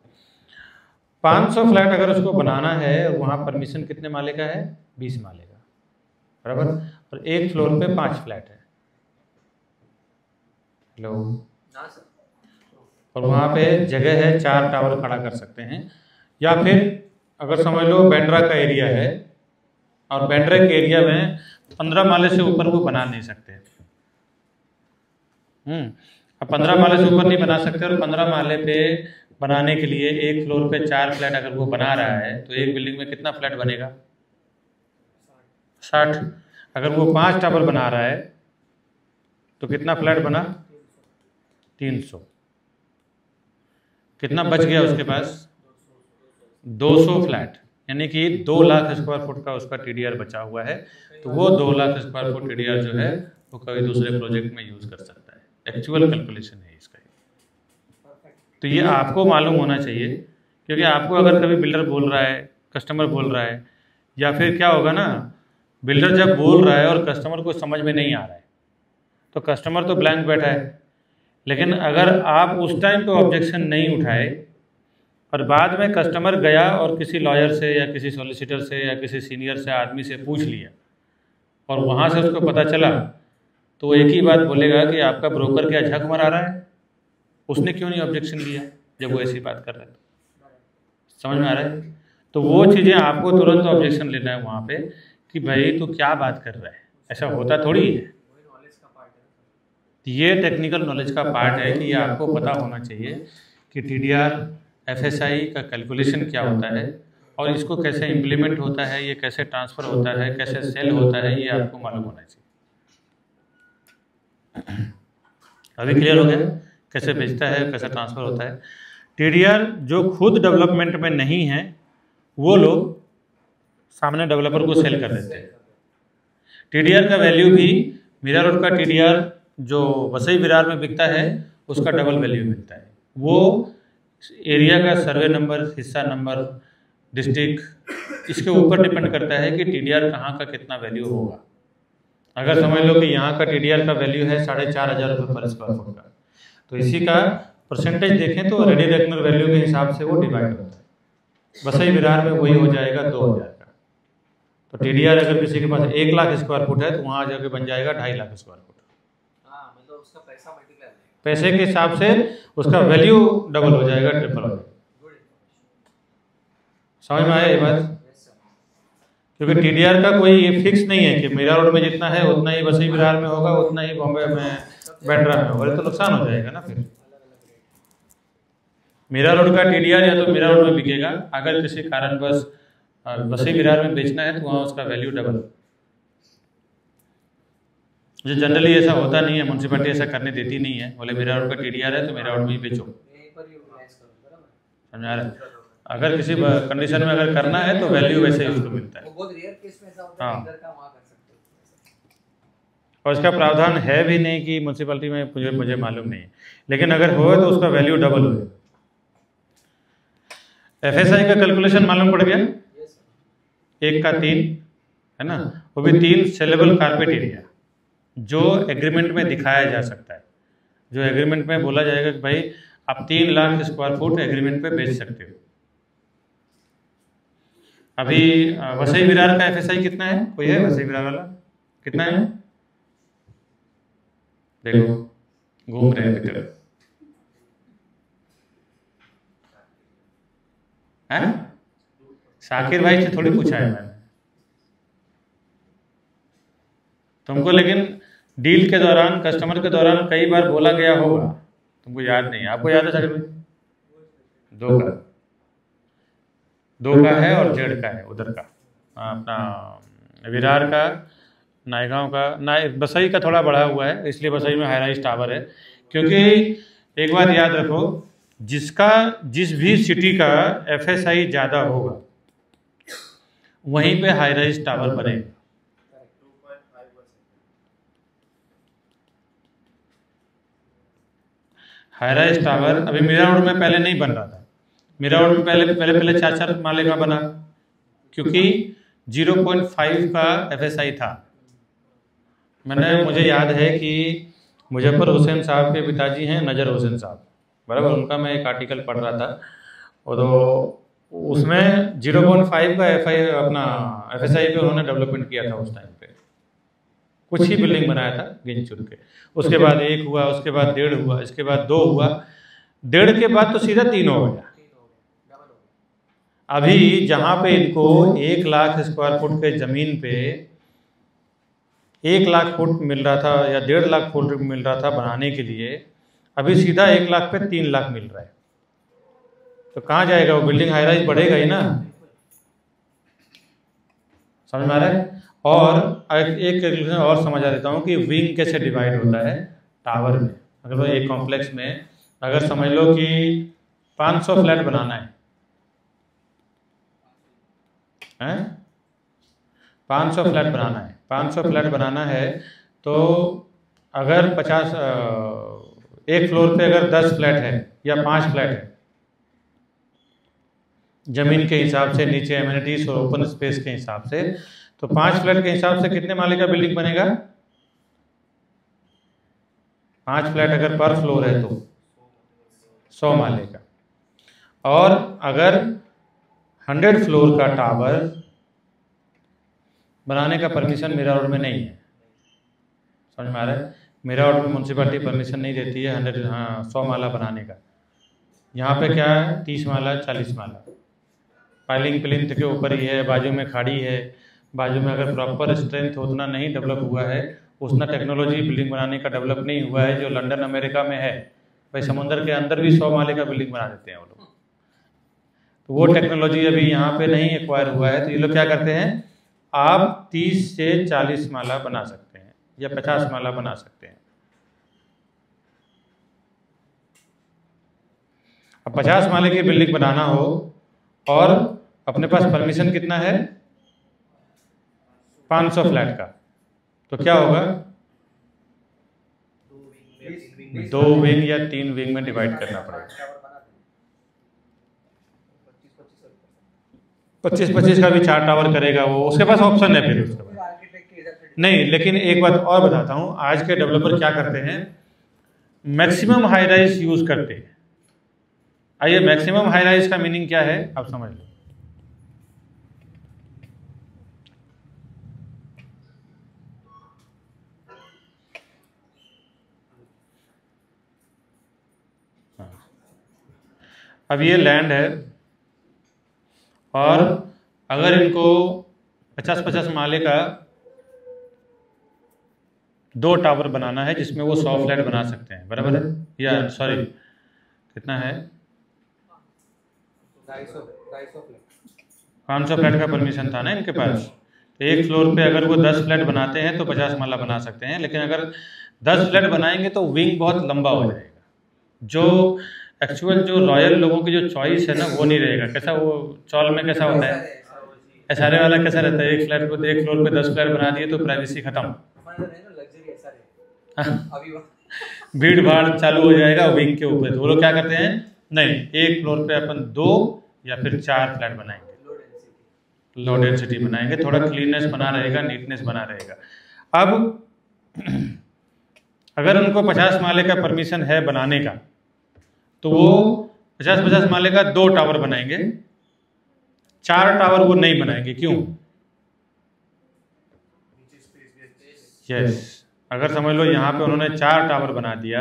500 फ्लैट अगर उसको बनाना है, वहाँ परमिशन कितने माले का है? 20 माले का, बराबर। और एक फ्लोर पे 5 फ्लैट है। हेलो, और वहाँ पे जगह है, 4 टावर खड़ा कर सकते हैं। या फिर अगर समझ लो बांद्रा का एरिया है और बांद्रा के एरिया में 15 माले से ऊपर वो बना नहीं सकते। अब 15 माले से ऊपर नहीं बना सकते, और 15 माले पे बनाने के लिए एक फ्लोर पे 4 फ्लैट अगर वो बना रहा है तो एक बिल्डिंग में कितना फ्लैट बनेगा? 60। अगर वो 5 टावर बना रहा है तो कितना फ्लैट बना? 300। कितना बच गया उसके पास? 200 फ्लैट, यानी कि 2 लाख स्क्वायर फुट का उसका TDR बचा हुआ है। तो वो 2 लाख स्क्वायर फुट TDR जो है वो कभी दूसरे प्रोजेक्ट में यूज़ कर सकता है। एक्चुअल कैलकुलेशन है इसका। तो ये आपको मालूम होना चाहिए, क्योंकि आपको अगर कभी बिल्डर बोल रहा है, कस्टमर बोल रहा है, या फिर क्या होगा ना, बिल्डर जब बोल रहा है और कस्टमर को समझ में नहीं आ रहा है तो कस्टमर तो ब्लैंक बैठा है। लेकिन अगर आप उस टाइम पे ऑब्जेक्शन नहीं उठाए और बाद में कस्टमर गया और किसी लॉयर से या किसी सॉलिसिटर से या किसी सीनियर से आदमी से पूछ लिया और वहाँ से उसको पता चला, तो वो एक ही बात बोलेगा कि आपका ब्रोकर क्या झक मरा रहा है, उसने क्यों नहीं ऑब्जेक्शन दिया जब वो ऐसी बात कर रहा है। समझ में आ रहा है? तो वो चीज़ें आपको तुरंत ऑब्जेक्शन लेना है वहाँ पे कि भाई तू क्या बात कर रहा है, ऐसा होता थोड़ी है। ये टेक्निकल नॉलेज का पार्ट है कि ये आपको पता होना चाहिए कि TDR FSI का कैलकुलेशन क्या होता है और इसको कैसे इम्प्लीमेंट होता है, ये कैसे ट्रांसफ़र होता है, कैसे सेल होता है, ये आपको मालूम होना चाहिए। अभी क्लियर हो गया कैसे बेचता है, कैसे ट्रांसफ़र होता है। TDR जो खुद डेवलपमेंट में नहीं है वो लोग सामने डेवलपर को सेल कर देते हैं। TDR का वैल्यू भी मीरा रोड का TDR जो वसई विरार में बिकता है उसका डबल वैल्यू मिलता है। वो एरिया का सर्वे नंबर, हिस्सा नंबर, डिस्ट्रिक्ट, इसके ऊपर डिपेंड करता है कि TDR कहाँ का कितना वैल्यू होगा। अगर समझ लो कि यहाँ का TDR का वैल्यू है 4,500 रुपये पर स्क्वायर फुट का, तो इसी का परसेंटेज देखें तो रेडी रेकनर वैल्यू के हिसाब से वो डिवाइड होता है। वसई विरार में वही हो जाएगा 2,000 का। तो TDR अगर किसी के पास 1 लाख स्क्वायर फुट है तो वहाँ जाके बन जाएगा 2.5 लाख स्क्वायर फुट। मतलब उसका पैसा मल्टीप्लाई, पैसे के हिसाब से उसका वैल्यू डबल हो जाएगा, ट्रिपल हो जाएगा। समझ में आया ये बात? क्योंकि TDR का कोई ये फिक्स नहीं है कि मीरा रोड में जितना है उतना ही वसई विरार में होगा, उतना ही बॉम्बे में, बैंड्रा में होगा, तो नुकसान हो जाएगा ना। फिर मीरा रोड का TDR या तो मीरा रोड में बिकेगा, अगर किसी कारणवश वसई विरार में बेचना है तो वहाँ उसका वैल्यू डबल। जो जनरली ऐसा होता नहीं है, म्यूनसिपैलिटी ऐसा करने देती नहीं है, बोले मीरा रोड का TDR है तो मीरा रोड में ही बेचो। समझा रहे? अगर किसी कंडीशन में अगर करना है तो वैल्यू वैसे ही उसको मिलता है। बहुत रेयर केस में ऐसा होता है, इधर का वहाँ कर सकते हो। और इसका प्रावधान है भी नहीं कि म्यूनसिपैलिटी में, मुझे मालूम नहीं है, लेकिन अगर हो तो उसका वैल्यू डबल हो। FSI का कैलकुलेशन मालूम पड़ गया, 1 का 3 है ना, वो भी 3 सेलेबल कारपेट एरिया जो एग्रीमेंट में दिखाया जा सकता है, जो एग्रीमेंट में बोला जाएगा कि भाई आप 3 लाख स्क्वायर फुट एग्रीमेंट पे बेच सकते हो। अभी वसई विरार का FSI कितना है? कोई है वसई विरार वाला? कितना है? देखो घूम रहे हैं भीतर। शाकिर भाई से थोड़ी पूछा है मैंने तुमको, लेकिन डील के दौरान, कस्टमर के दौरान कई बार बोला गया होगा, तुमको याद नहीं। आपको याद है शाकिर भाई? 2 का है और जेड का है, उधर का अपना विरार का, नायगांव का, बसई का थोड़ा बढ़ा हुआ है, इसलिए बसई में हाई राइज टावर है। क्योंकि एक बात याद रखो, जिस भी सिटी का FSI ज़्यादा होगा वहीं पे हाई राइज टावर बनेगा। हाई राइज टावर अभी मीरा रोड में पहले नहीं बन रहा था। मीरा रोड में पहले 4 माले का बना, क्योंकि 0.5 का FSI था। मुझे याद है कि मुजफ्फर हुसैन साहब के पिताजी हैं नजर हुसैन साहब, बराबर, उनका मैं एक आर्टिकल पढ़ रहा था, और तो उसमें 0.5 का FSI पे उन्होंने डेवलपमेंट किया था उस टाइम पे। कुछ ही बिल्डिंग बनाया था गिन चुन के, उसके बाद 1 हुआ, उसके बाद 1.5 हुआ, इसके बाद 2 हुआ, 1.5 के बाद तो सीधा 3 हो गया। अभी जहाँ पे इनको 1 लाख स्क्वायर फुट के ज़मीन पे 1 लाख फुट मिल रहा था या 1.5 लाख फुट मिल रहा था बनाने के लिए, अभी सीधा 1 लाख पे 3 लाख मिल रहा है। तो कहाँ जाएगा वो बिल्डिंग? हाई राइज बढ़ेगा ही ना। समझ में आ रहा है? और एक कैलकुलेशन और समझा देता हूँ कि विंग कैसे डिवाइड होता है टावर में। अगर एक कॉम्प्लेक्स में अगर समझ लो कि 500 फ्लैट बनाना है, 500 फ्लैट बनाना है, 500 फ्लैट बनाना है, तो अगर 1 फ्लोर पे अगर 10 फ्लैट है या 5 फ्लैट है, जमीन के हिसाब से, नीचे एमिनिटीज और ओपन स्पेस के हिसाब से, तो 5 फ्लैट के हिसाब से कितने माले का बिल्डिंग बनेगा? 5 फ्लैट अगर पर फ्लोर है तो 100 माले का। और अगर 100 फ्लोर का टावर बनाने का परमिशन मीरा रोड में नहीं है। समझ में आ रहा है? मीरा रोड में म्यूनसिपैलिटी परमिशन नहीं देती है 100 माला बनाने का। यहाँ पे क्या है, 30 माला 40 माला, पाइलिंग प्लिंथ के ऊपर ही है, बाजू में खाड़ी है, बाजू में अगर प्रॉपर स्ट्रेंथ उतना नहीं डेवलप हुआ है, उतना टेक्नोलॉजी बिल्डिंग बनाने का डेवलप नहीं हुआ है जो लंदन अमेरिका में है। भाई समुद्र के अंदर भी 100 माले का बिल्डिंग बना देते हैं वो लोग, तो वो टेक्नोलॉजी अभी यहाँ पे नहीं एक्वायर हुआ है। तो ये लोग क्या करते हैं, आप 30 से 40 माला बना सकते हैं या 50 माला बना सकते हैं। अब 50 माले की बिल्डिंग बनाना हो और अपने पास परमिशन कितना है, 500 फ्लैट का, तो क्या होगा, 2 विंग या 3 विंग में डिवाइड करना पड़ेगा। 25-25 का भी 4 टावर करेगा वो, उसके पास ऑप्शन है फिर उसके बाद। नहीं, लेकिन एक बात और बताता हूँ, आज के डेवलपर क्या करते हैं, मैक्सिमम हाई राइज यूज करते हैं। आइए, मैक्सिमम हाई राइज का मीनिंग क्या है आप समझ लो। अब ये लैंड है और अगर इनको 50-50 माले का 2 टावर बनाना है जिसमें वो 100 फ्लैट बना सकते हैं, बराबर है? या सॉरी कितना है, 500 फ्लैट का परमिशन था ना इनके पास। तो एक फ्लोर पे अगर वो 10 फ्लैट बनाते हैं तो 50 माला बना सकते हैं, लेकिन अगर 10 फ्लैट बनाएंगे तो विंग बहुत लंबा हो जाएगा। जो एक्चुअल जो रॉयल लोगों की जो चॉइस है ना वो नहीं रहेगा। कैसा वो चौल में कैसा होता है, एसआरए वाला कैसा रहता है, एक फ्लैट पे, एक फ्लोर पे 10 फ्लैट बना दिए तो प्राइवेसी खत्म, भीड़ भाड़ चालू हो जाएगा विंग के ऊपर। तो वो लोग क्या करते हैं, नहीं, एक फ्लोर पे अपन 2 या फिर 4 फ्लैट बनाएंगे, लो डेंसिटी बनाएंगे, थोड़ा क्लीननेस बना रहेगा, नीटनेस बना रहेगा। अब अगर उनको 50 माले का परमिशन है बनाने का तो वो 50-50 माले का 2 टावर बनाएंगे, 4 टावर वो नहीं बनाएंगे। क्यों? यस, अगर समझ लो यहाँ पे उन्होंने 4 टावर बना दिया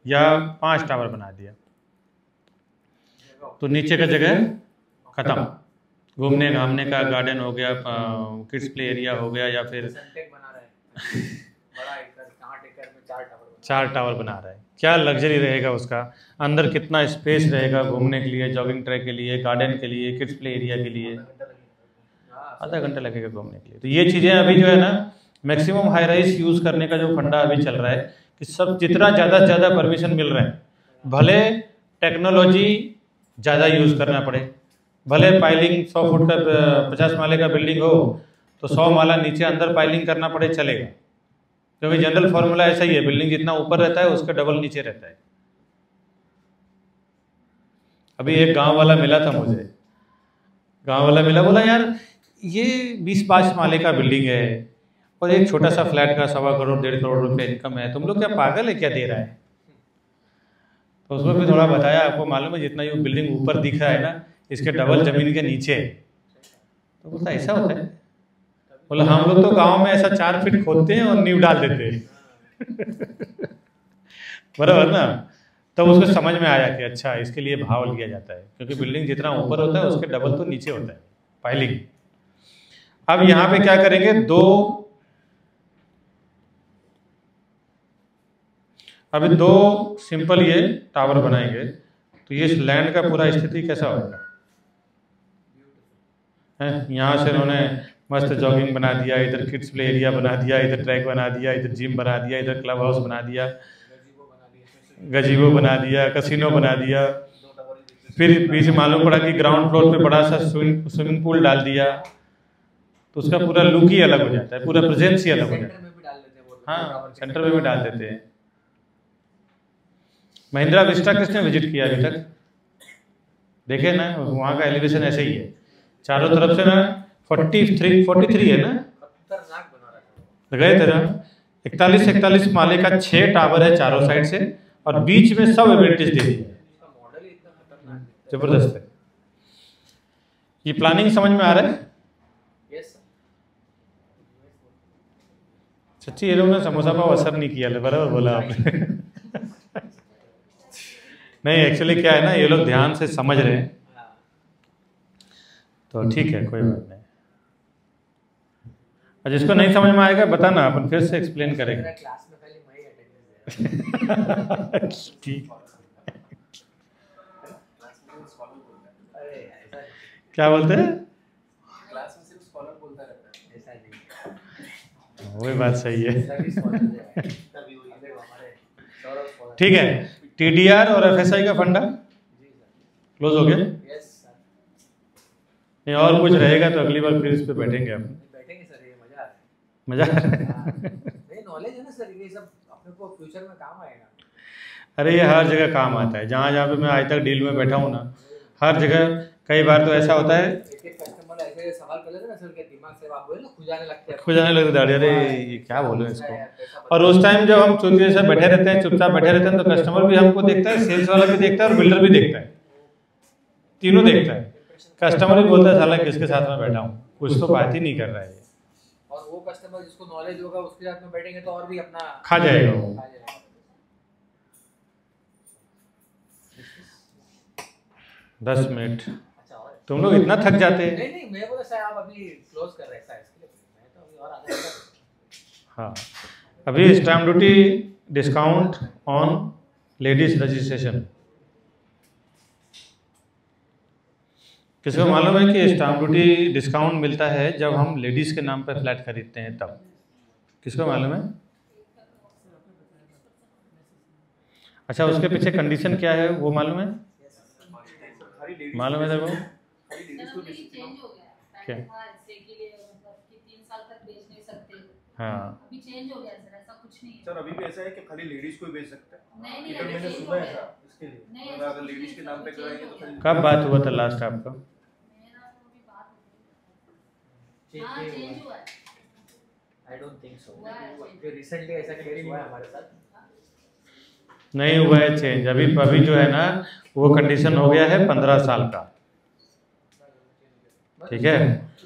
या 5 टावर बना दिया तो नीचे का जगह खत्म, घूमने घामने का गार्डन हो गया, किड्स प्ले एरिया हो गया, या फिर 4 टावर बना रहा है, क्या लग्जरी रहेगा उसका, अंदर कितना स्पेस रहेगा घूमने के लिए, जॉगिंग ट्रैक के लिए, गार्डन के लिए, किड्स प्ले एरिया के लिए, आधा घंटा लगेगा घूमने के लिए। तो ये चीज़ें अभी जो है ना, मैक्सिमम हाई राइज यूज़ करने का जो फंडा अभी चल रहा है कि सब जितना ज़्यादा से ज़्यादा परमिशन मिल रहा है, भले टेक्नोलॉजी ज़्यादा यूज़ करना पड़े, भले पाइलिंग 100 फुट का 50 माले का बिल्डिंग हो तो 100 माला नीचे अंदर पाइलिंग करना पड़े, चलेगा, क्योंकि जनरल फॉर्मूला ऐसा ही है, बिल्डिंग जितना ऊपर रहता है उसका डबल नीचे रहता है। अभी एक गांव वाला मिला था मुझे, गांव वाला मिला, बोला यार ये 20-22 माले का बिल्डिंग है और एक छोटा सा फ्लैट का 1.25 करोड़ 1.5 करोड़ रुपए इनकम है, तुम लोग क्या पागल है, क्या दे रहा है? तो उसमें भी थोड़ा बताया, आपको मालूम है जितना ये बिल्डिंग ऊपर दिख रहा है ना, इसके डबल जमीन के नीचे है। तो बोलता ऐसा होता है? बोला हम लोग तो गांव में ऐसा 4 फीट खोदते हैं और नींव डाल देते हैं बराबर ना। तो उसको समझ में आया कि अच्छा इसके लिए भाव लिया जाता है, क्योंकि बिल्डिंग जितना ऊपर होता है उसके डबल तो नीचे होता है पाइलिंग। अब यहाँ पे क्या करेंगे, अभी 2 सिंपल ये टावर बनाएंगे तो ये लैंड का पूरा स्थिति कैसा होगा है। यहाँ से उन्होंने मस्त जॉगिंग बना दिया, इधर किड्स प्ले एरिया बना दिया, इधर ट्रैक बना दिया, इधर जिम बना दिया, इधर क्लब हाउस बना दिया, गजीबो बना दिया, कसिनो बना दिया, फिर बीच में मालूम पड़ा कि ग्राउंड फ्लोर पे बड़ा सा स्विमिंग पूल डाल दिया, तो उसका पूरा लुक ही अलग हो जाता है, पूरा प्रेजेंस ही अलग हो जाता है। हाँ, सेंटर में भी डाल देते हैं। महिंद्रा विस्टा किसने विजिट किया अभी तक? देखे ना, वहाँ का एलिवेशन ऐसे ही है, चारों तरफ से ना 43 है ना, गए थे ना, 41 माले का 6 टावर है चारों साइड से और बीच में सब एमिनिटीज दे दी, जबरदस्त है। ये प्लानिंग समझ में आ रहा है? सच्ची ये लोग ने समोसा पाव असर नहीं किया, बराबर बोला आपने नहीं, एक्चुअली क्या है ना, ये लोग ध्यान से समझ रहे हैं तो ठीक है, कोई बात नहीं। और जिसको नहीं समझ में आएगा बताना, अपन फिर से एक्सप्लेन करेंगे। ठीक, क्या बोलते हैं? क्लास में सिर्फ स्कॉलर बोलता रहता है। वही बात सही है ठीक है। टीडीआर और एफएसआई का फंडा क्लोज हो गया। नहीं और कुछ रहेगा तो अगली बार फिर इस पे बैठेंगे हम। बैठेंगे सर, ये मजा आ रहा है। मजा आ रहा है नॉलेज है ना सर, ये सब अपने को फ्यूचर में काम आएगा। अरे ये हर जगह काम आता है, जहाँ जहाँ पे मैं आज तक डील में बैठा हूँ ना, हर जगह कई बार तो ऐसा होता है, एक कस्टमर ऐसे सवाल कर लेते ना सर के दिमाग से, आप बोले ना खुजाने लगते हैं, खुजाने लगता है, अरे ये क्या बोलूँ इसको। और उस टाइम जब हम चुपके से बैठे रहते हैं, चुपचाप बैठे रहते हैं, तो कस्टमर भी हमको देखता है, सेल्स वाला भी देखता है और बिल्डर भी देखता है, तीनों देखता है। कस्टमर भी बोलता है साला किसके साथ में बैठा हूँ, कुछ तो बात ही नहीं कर रहा है। और वो कस्टमर जिसको नॉलेज होगा उसके साथ में बैठेंगे तो और भी अपना खा जाएगा वो। 10 मिनट। अच्छा, और तुम लोग इतना थक जाते हैं। नहीं नहीं, मैं बोला सर आप अभी क्लोज कर रहे हैं सर, इसके लिए मैं तो अभी और आधा घंटा। हाँ, अभी stamp duty discount on ladies registration. किसी को मालूम है कि स्टैम्प ड्यूटी डिस्काउंट मिलता है जब हम लेडीज़ के नाम पर फ्लैट खरीदते हैं तब? किसको मालूम है? अच्छा, उसके पीछे कंडीशन क्या है वो मालूम है? मालूम है तेरे को? क्या? हाँ, अभी चेंज हो गया सर, ऐसा कुछ नहीं है सर अभी भी ऐसा है कि खाली लेडीज को ही बेच सकते हैं। नहीं नहीं, इधर अभी मैंने change सुना हो है गया। सर, इसके लिए नहीं, मतलब अगर लेडीज के नाम पे कराएंगे तो फिर कब बात हुआ था लास्ट आपका? मेरा तो अभी बात हो गई। हाँ, चेंज हुआ है। आई डोंट थिंक सो, हुआ है change। जो रिसेंटली ऐसा केस हुआ है हमारे साथ। नहीं हुआ है चेंज अभी। अभी जो है ना वो कंडीशन हो गया है 15 साल का, ठीक है?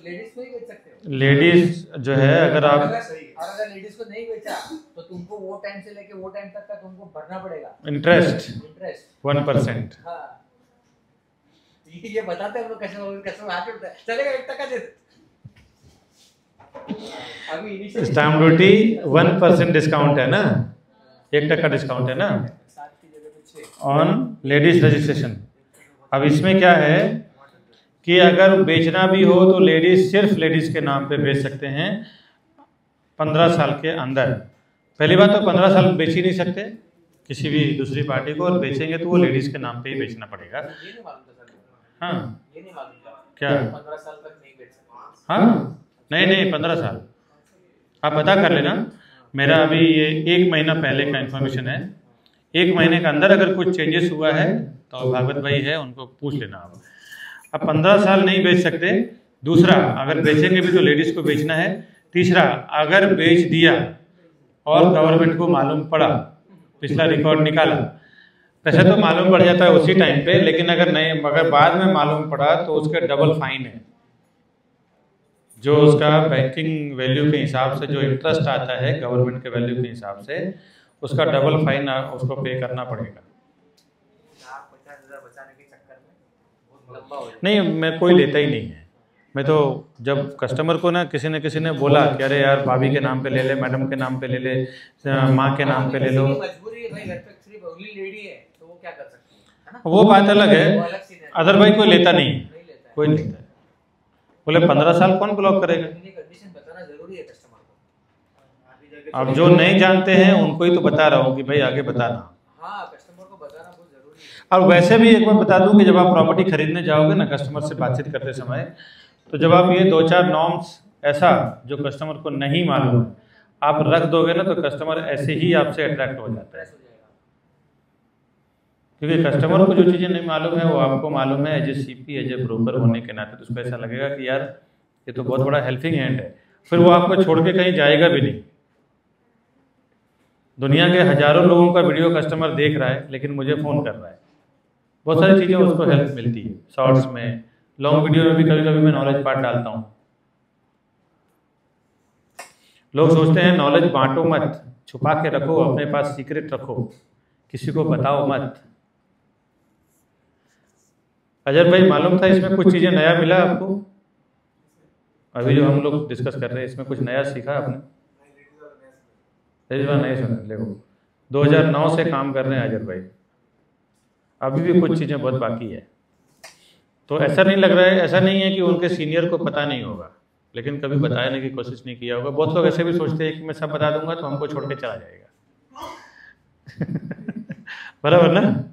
लेडीज को ही बेच सकते हो। लेडीज जो है अगर आप अगर लेडीज को नहीं बेचा तो तुमको वो टाइम से लेके वो टाइम तक का तुमको भरना पड़ेगा इंटरेस्ट इंटरेस्ट 1%। हाँ, ये बताते हैं हम लोग कैसे आगे उठता है, चलेगा 1% दे अभी इनिशियल स्टैम्प ड्यूटी 1% डिस्काउंट है ना, 1% डिस्काउंट है ना 7 की जगह पे 6। On ladies registration. अब इसमें क्या है कि अगर बेचना भी हो तो लेडीज सिर्फ लेडीज के नाम पे बेच सकते हैं 15 साल के अंदर। पहली बात तो 15 साल बेच ही नहीं सकते किसी भी दूसरी पार्टी को, और बेचेंगे तो वो लेडीज के नाम पे ही बेचना पड़ेगा। ये नहीं मालूम था सर, हाँ, ये नहीं मालूम था क्या? 15 साल तक नहीं बेच सकते। हाँ, नहीं 15 साल आप पता कर लेना। मेरा अभी ये 1 महीना पहले का इन्फॉर्मेशन है। 1 महीने के अंदर अगर कुछ चेंजेस हुआ है तो भागवत भाई है, उनको पूछ लेना आप। अब 15 साल नहीं बेच सकते। दूसरा, अगर बेचेंगे भी तो लेडीज को बेचना है। तीसरा, अगर बेच दिया और गवर्नमेंट को मालूम पड़ा, पिछला रिकॉर्ड निकाला, वैसे तो मालूम पड़ जाता है उसी टाइम पे, लेकिन अगर बाद में मालूम पड़ा तो उसके डबल फाइन है। जो उसका बैंकिंग वैल्यू के हिसाब से जो इंटरेस्ट आता है गवर्नमेंट के वैल्यू के हिसाब से, उसका डबल फाइन उसको पे करना पड़ेगा। 50,000 बचाने के चक्कर में बहुत लंबा हो जाएगा। नहीं, मैं कोई लेता ही नहीं है। मैं तो जब कस्टमर को ना किसी ने बोला कि अरे यार भाभी के नाम पे ले ले, मैडम के नाम पे ले ले, माँ के नाम पे ले लो, मजबूरी है भाई, घर पे सिर्फ ओनली लेडी है तो वो क्या कर सकती है ना, वो बात अलग वो है। अलग सीन है। अदरवाइज कोई लेता नहीं, नहीं लेता है। कोई नहीं लेता है। बोले 15 साल कौन ब्लॉक करेगा? कंडीशन बताना जरूरी है कस्टमर को। अब जो नहीं जानते हैं उनको ही तो बता रहा हूँ कि भाई आगे बताना। हाँ, कस्टमर को बताना बहुत जरूरी है। और वैसे भी एक बार बता दूं कि जब आप प्रॉपर्टी खरीदने जाओगे ना, कस्टमर से बातचीत करते समय, तो जब आप ये 2-4 नॉर्म्स ऐसा जो कस्टमर को नहीं मालूम है आप रख दोगे ना, तो कस्टमर ऐसे ही आपसे अट्रैक्ट हो जाता है। प्रेस हो जाएगा। क्योंकि कस्टमर को जो चीज़ें नहीं मालूम है वो आपको मालूम है। As a CP, as a broker होने के नाते तो उसको ऐसा लगेगा कि यार ये तो बहुत बड़ा हेल्पिंग हैंड है, फिर वो आपको छोड़ के कहीं जाएगा भी नहीं। दुनिया के हजारों लोगों का वीडियो कस्टमर देख रहा है लेकिन मुझे फ़ोन कर रहा है। बहुत सारी चीज़ें उसको हेल्प मिलती है। शॉर्ट्स में, लॉन्ग वीडियो में भी कभी कभी मैं नॉलेज पार्ट डालता हूँ। लोग सोचते हैं नॉलेज बांटो मत, छुपा के रखो, अपने पास सीक्रेट रखो, किसी को बताओ मत। अजय भाई, मालूम था इसमें कुछ चीज़ें नया मिला आपको? अभी जो हम लोग डिस्कस कर रहे हैं इसमें कुछ नया सीखा आपने? नहीं सुना। देखो 2009 से काम कर रहे हैं अजय भाई, अभी भी कुछ चीज़ें बहुत बाकी है। तो ऐसा नहीं लग रहा है, ऐसा नहीं है कि उनके सीनियर को पता नहीं होगा, लेकिन कभी बताने की कोशिश नहीं किया होगा। बहुत लोग ऐसे भी सोचते हैं कि मैं सब बता दूंगा तो हमको छोड़ के चला जाएगा। बराबर ना?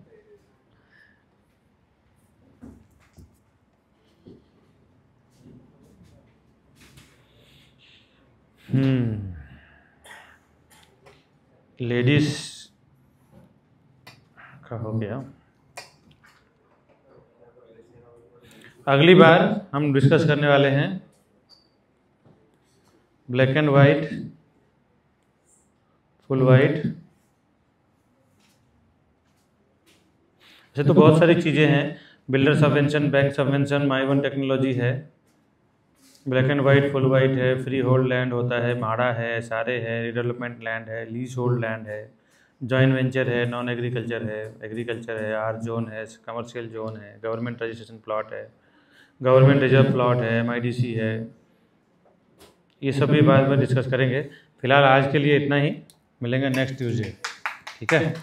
Ladies okay. हाँ, अगली बार हम डिस्कस करने वाले हैं black and white, full white. ऐसे तो बहुत सारी चीज़ें हैं, builder subvention, bank subvention, my one technology है, black and white, full white है, फ्री होल्ड लैंड होता है, माड़ा है, सारे है, रिडेवलपमेंट लैंड है, लीज होल्ड लैंड है, जॉइंट वेंचर है, नॉन एग्रीकल्चर है, एग्रीकल्चर है, आर जोन है, कमर्शियल जोन है, गवर्नमेंट रजिस्ट्रेशन प्लॉट है, गवर्नमेंट रिजर्व प्लॉट है, MIDC है। ये सभी बाद में डिस्कस करेंगे। फिलहाल आज के लिए इतना ही, मिलेंगे नेक्स्ट ट्यूसडे, ठीक है।